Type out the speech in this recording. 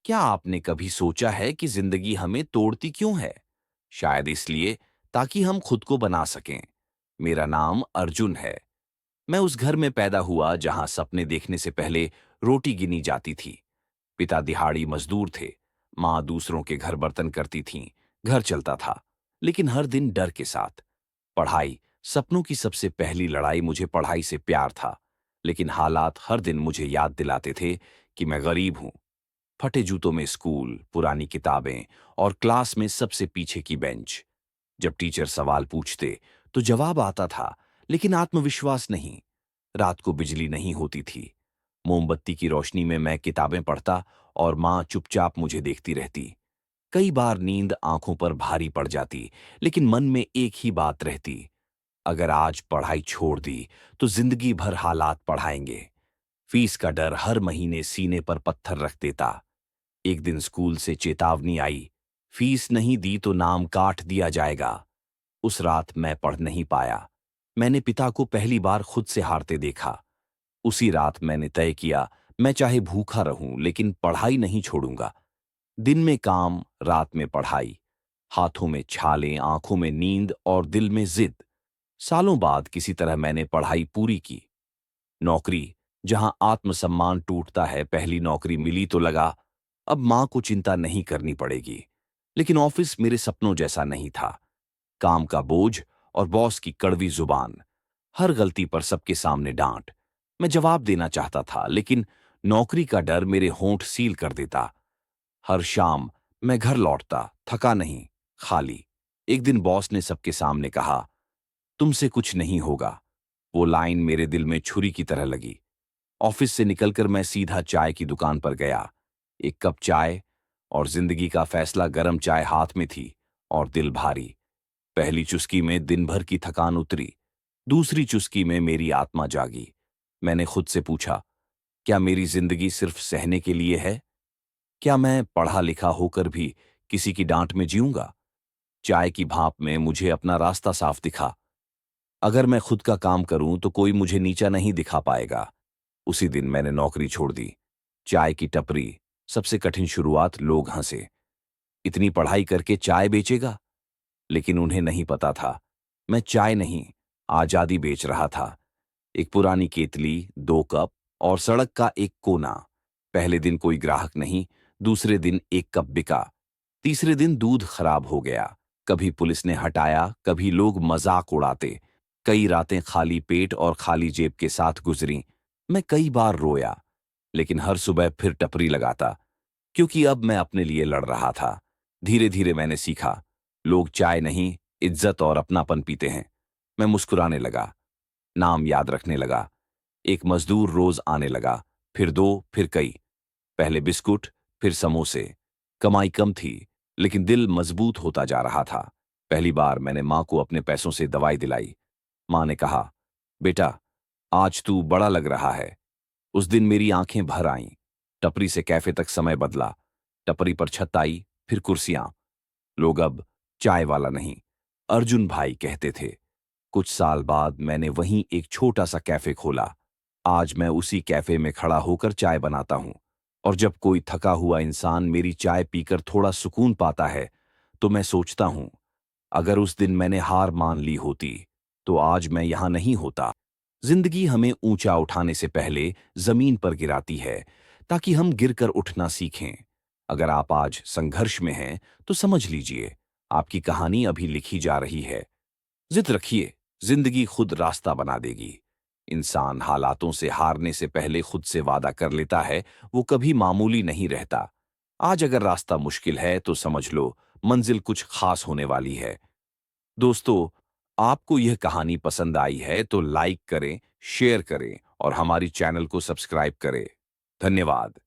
क्या आपने कभी सोचा है कि जिंदगी हमें तोड़ती क्यों है? शायद इसलिए ताकि हम खुद को बना सकें। मेरा नाम अर्जुन है। मैं उस घर में पैदा हुआ जहां सपने देखने से पहले रोटी गिनी जाती थी। पिता दिहाड़ी मजदूर थे। माँ दूसरों के घर बर्तन करती थीं। घर चलता था, लेकिन हर दिन डर के साथ। पढ़ाई, सपनों की सबसे पहली लड़ाई मुझे पढ़ाई से प्यार था, लेकिन हालात हर दिन मुझे याद दिलाते थे कि मैं गरीब हूं। फटे जूतों में स्कूल, पुरानी किताबें और क्लास में सबसे पीछे की बेंच। जब टीचर सवाल पूछते तो जवाब आता था, लेकिन आत्मविश्वास नहीं। रात को बिजली नहीं होती थी। मोमबत्ती की रोशनी में मैं किताबें पढ़ता और माँ चुपचाप मुझे देखती रहती। कई बार नींद आंखों पर भारी पड़ जाती, लेकिन मन में एक ही बात रहती, अगर आज पढ़ाई छोड़ दी तो जिंदगी भर हालात पढ़ाएंगे। फीस का डर हर महीने सीने पर पत्थर रख देता। एक दिन स्कूल से चेतावनी आई, फीस नहीं दी तो नाम काट दिया जाएगा। उस रात मैं पढ़ नहीं पाया। मैंने पिता को पहली बार खुद से हारते देखा। उसी रात मैंने तय किया, मैं चाहे भूखा रहूं लेकिन पढ़ाई नहीं छोड़ूंगा। दिन में काम, रात में पढ़ाई। हाथों में छाले, आंखों में नींद और दिल में जिद। सालों बाद किसी तरह मैंने पढ़ाई पूरी की। नौकरी, जहां आत्मसम्मान टूटता है, पहली नौकरी मिली तो लगा अब मां को चिंता नहीं करनी पड़ेगी। लेकिन ऑफिस मेरे सपनों जैसा नहीं था। काम का बोझ और बॉस की कड़वी जुबान। हर गलती पर सबके सामने डांट। मैं जवाब देना चाहता था, लेकिन नौकरी का डर मेरे होंठ सील कर देता। हर शाम मैं घर लौटता, थका नहीं, खाली। एक दिन बॉस ने सबके सामने कहा, तुमसे कुछ नहीं होगा। वो लाइन मेरे दिल में छुरी की तरह लगी। ऑफिस से निकलकर मैं सीधा चाय की दुकान पर गया। एक कप चाय, और जिंदगी का फैसला गरम चाय हाथ में थी और दिल भारी। पहली चुस्की में दिन भर की थकान उतरी। दूसरी चुस्की में मेरी आत्मा जागी। मैंने खुद से पूछा, क्या मेरी जिंदगी सिर्फ सहने के लिए है? क्या मैं पढ़ा लिखा होकर भी किसी की डांट में जीऊंगा? चाय की भाप में मुझे अपना रास्ता साफ दिखा। अगर मैं खुद का काम करूं तो कोई मुझे नीचा नहीं दिखा पाएगा। उसी दिन मैंने नौकरी छोड़ दी। चाय की टपरी, सबसे कठिन शुरुआत। लोग हंसे, इतनी पढ़ाई करके चाय बेचेगा? लेकिन उन्हें नहीं पता था, मैं चाय नहीं, आजादी बेच रहा था। एक पुरानी केतली, दो कप और सड़क का एक कोना। पहले दिन कोई ग्राहक नहीं, दूसरे दिन एक कप बिका, तीसरे दिन दूध खराब हो गया। कभी पुलिस ने हटाया, कभी लोग मजाक उड़ाते। कई रातें खाली पेट और खाली जेब के साथ गुजरी। मैं कई बार रोया, लेकिन हर सुबह फिर टपरी लगाता, क्योंकि अब मैं अपने लिए लड़ रहा था। धीरे धीरे मैंने सीखा, लोग चाय नहीं, इज्जत और अपनापन पीते हैं। मैं मुस्कुराने लगा, नाम याद रखने लगा। एक मजदूर रोज आने लगा, फिर दो, फिर कई। पहले बिस्कुट, फिर समोसे। कमाई कम थी, लेकिन दिल मजबूत होता जा रहा था। पहली बार मैंने मां को अपने पैसों से दवाई दिलाई। मां ने कहा, बेटा, आज तू बड़ा लग रहा है। उस दिन मेरी आंखें भर आईं। टपरी से कैफे तक समय बदला। टपरी पर छत आई, फिर कुर्सियां। लोग अब चाय वाला नहीं, अर्जुन भाई कहते थे। कुछ साल बाद मैंने वहीं एक छोटा सा कैफे खोला। आज मैं उसी कैफे में खड़ा होकर चाय बनाता हूं। और जब कोई थका हुआ इंसान मेरी चाय पीकर थोड़ा सुकून पाता है, तो मैं सोचता हूं, अगर उस दिन मैंने हार मान ली होती तो आज मैं यहां नहीं होता। जिंदगी हमें ऊंचा उठाने से पहले जमीन पर गिराती है, ताकि हम गिरकर उठना सीखें। अगर आप आज संघर्ष में हैं तो समझ लीजिए, आपकी कहानी अभी लिखी जा रही है। जिद रखिए, जिंदगी खुद रास्ता बना देगी। इंसान हालातों से हारने से पहले खुद से वादा कर लेता है, वो कभी मामूली नहीं रहता। आज अगर रास्ता मुश्किल है तो समझ लो मंजिल कुछ खास होने वाली है। दोस्तों, आपको यह कहानी पसंद आई है तो लाइक करें, शेयर करें और हमारी चैनल को सब्सक्राइब करें। धन्यवाद।